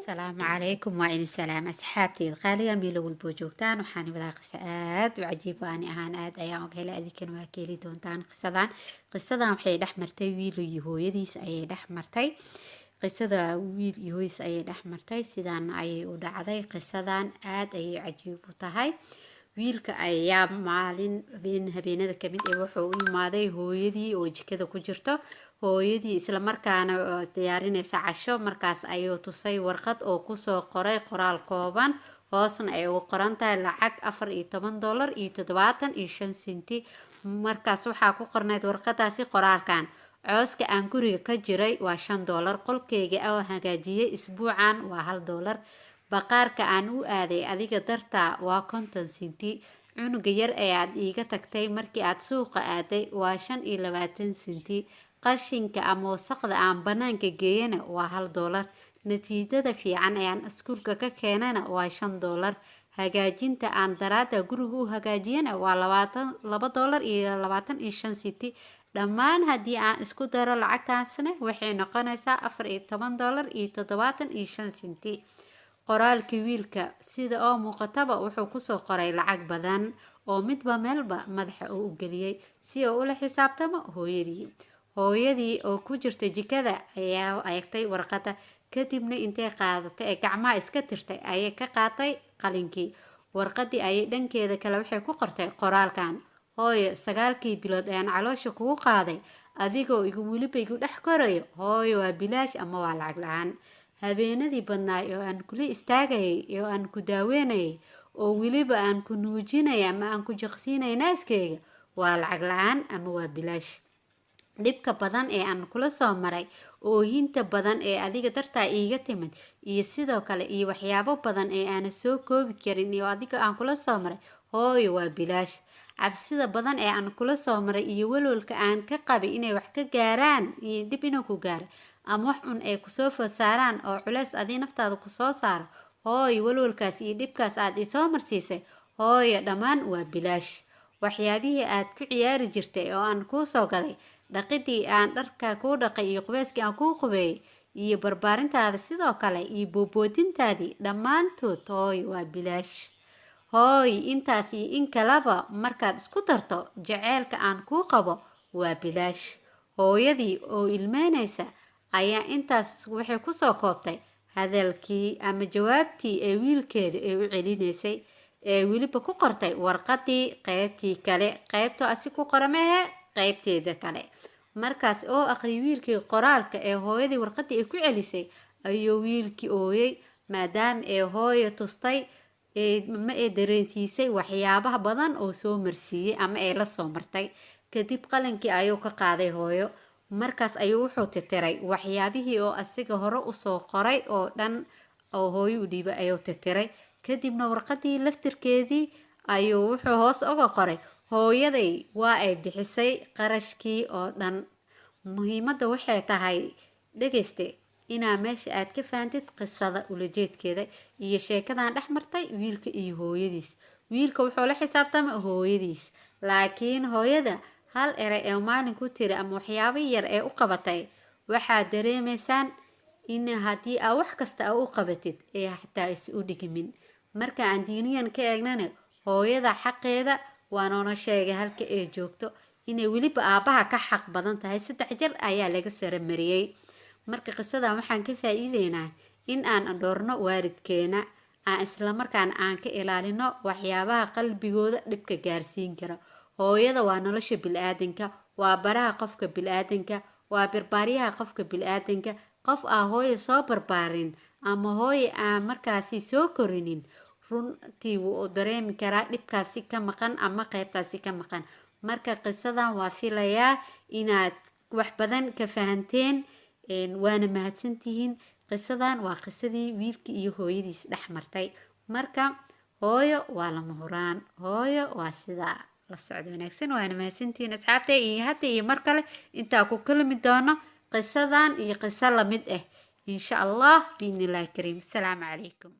السلام عليكم وعليكم السلام أصحابتي الغالية ميلو والبوجوكتان وحاني وذا قصة وعجيب واني أهان أيام وكيلا أذيكن واكيلي دونتان قصدان وحي دحمرتي ويلو يهويديس أي دحمرتي قصدا ويل يهويس أي دحمرتي سيدان أي ودعدي قصدان أي عجيب وتهاي wiilka ayaa maalin habeenada kamid ee wuxuu u imaaday hooyadii oo jikada ku jirto hooyadii isla markaana diyaarinaysa casho markaas ayuu tusay warqad oo ku soo qoray qoraal kooban hoosna ay ugu qoran tahay lacag $14 iyo 75 senti markaas waxaa ku qornayd warqadaasi qoraalkan cooska aan guriga ka jiray waa $5 qolkeyga oo hagaajiyay isbuucan waa $1 baqaarka aan u aaday adiga dartaa waa 50 senti cunuga yar ee aad iiga tagtay markii aad suuqa aaday waa 25 senti qashinka ama wasaqda aan banaanka geeyana waa $1 natiijada fiican ee aan iskuulka ka keenana waa $5 hagaajinta aan daraada guriga u hagaajiyana waa $2 iyo 25 senti dhammaan haddii aan isku daro lacagtaasna waxay noqonaysaa $14 iyo 75 senti qoraalkii wiilka sida oo muuqataba wuxuu ku soo qoray lacag badan oo midba meelba madaxa uu galiyay si uu ula xisaabtamo hooyadii oo ku jirta jikada ayaa eegtay warqada kadibna intee qaadatay ee gacmaha iska tirtay ayay ka qaatay qalinkii warqadii ayay dhankeeda kale waxay ku qortay qoraalkan hooyo 9 bilood ayaan caloosha kugu qaaday adigoo weliba igu dhex korayo hooyo waa bilaash ama waa lacag la'aan habeenadii badnaay oo aan kula istaagayay oo aan ku daaweynayay oo weliba aan ku nuujinay ama aan ku jaqsiinay naaskeyga waa lacag la'aan ama waa bilaash dhibka badan ee aan kula soo maray oo hinta badan ee adiga dartaa iiga timid iyo sidoo kale iyo waxyaabo badan ee aan soo koobi karin iyo adiga aan kula soo maray hooyo waa bilaash cabsida badan ee aan kula soo maray iyo walwalka aan ka qabay inay wax ka gaaraan iyo dib inuu ku gaaro ama wax un ay ku soo fasaaraan oo culeys adii naftaada ku soo saaro hooyo walwalkaas iyo dhibkaas aad i soo marsiisay hooyo dhammaan waa bilaash waxyaabihii aad ku ciyaari jirtay oo aan kuu soo gaday dhaqidii aan dharka kuu dhaqay iyo qubayskii aan kuu qubeeyay iyo barbaarintaada sidoo kale iyo boobboodintaadii dhammaantood hooyo waa bilaash hooy intaas iyo in kaleba markaad isku darto jaceylka aan kuu qabo waa bilaash hooyadii oo ilmeynaysa ayaa intaas waxay ku soo koobtay hadalkii ama jawaabtii ee wiilkeeda ee u celinaysay ee weliba ku qortay warqadii qaybtii kale qaybta asi ku qoramehe qaybteeda kale markaas oo aqri wiilkii qoraalka ee hooyadii warqadii ay ku celisay ayuu wiilkii ooyay maadaama ee hooyo tustay ma ee dareensiisay waxyaabaha badan oo soo marsiiyay ama ee la soo martay kadib qalinkii ayuu ka qaaday hooyo markaas ayuu wuxuu titiray waxyaabihii oo asiga hore u soo qoray oo dhan oo hooyo u dhiibay ayuu titiray kadibna warqadii laftirkeedii ayuu wuxuu hoos uga qoray hooyaday waa ay bixisay qarashkii oo dhan muhiimadda waxay tahay dhageyste inaa meesha aad ka faantid qisada ulajeedkeeda iyo sheekadan dhex martay wiilka iyo hooyadiis wiilka wuxuu la xisaabtamay hooyadiis laakiin hooyada hal eray ee maalin ku tiri ama waxyaabo yar ee u qabatay waxaad dareemaysaan in haddii aa wax kasta aa u qabatid ee xataa is u dhigmin marka aan diiniyan ka eegnana hooyada xaqeeda waa noona sheegay halka ay joogto inay weliba aabaha ka xaq badan tahay 3 jeer ayaa laga sara mariyay marka qisadan waxaan ka faa'iideynaa in aan adoorno waalidkeena aan isla markaan aan ka ilaalino waxyaabaha qalbigooda dhibka gaarsiin kara hooyada waa nolosha bilaadanka waa baraha qofka bilaadanka waa barbaariyaha qofka bilaadanka qof aan hooyo soo barbaarin ama hooyo aan markaasi soo korinin runtii wuu dareemi karaa dhibkaasi ka maqan ama qaybtaasi ka maqan marka qisadan waa filayaa inaad wax badan ka fahanteen waana mahadsantihiin qisadan waa qisadii wiilkii iyo hooyadiis dhex martay marka hooyo waa lama huraan hooyo waa sidaa la socdo wanaagsan waana mahadsantihiin asxaabta iyo hadda iyo mar kale intaa ku kulmi doono qisadan iyo qiso lamid ah insha Allah biidnillaahi kariim assalaamu calaykum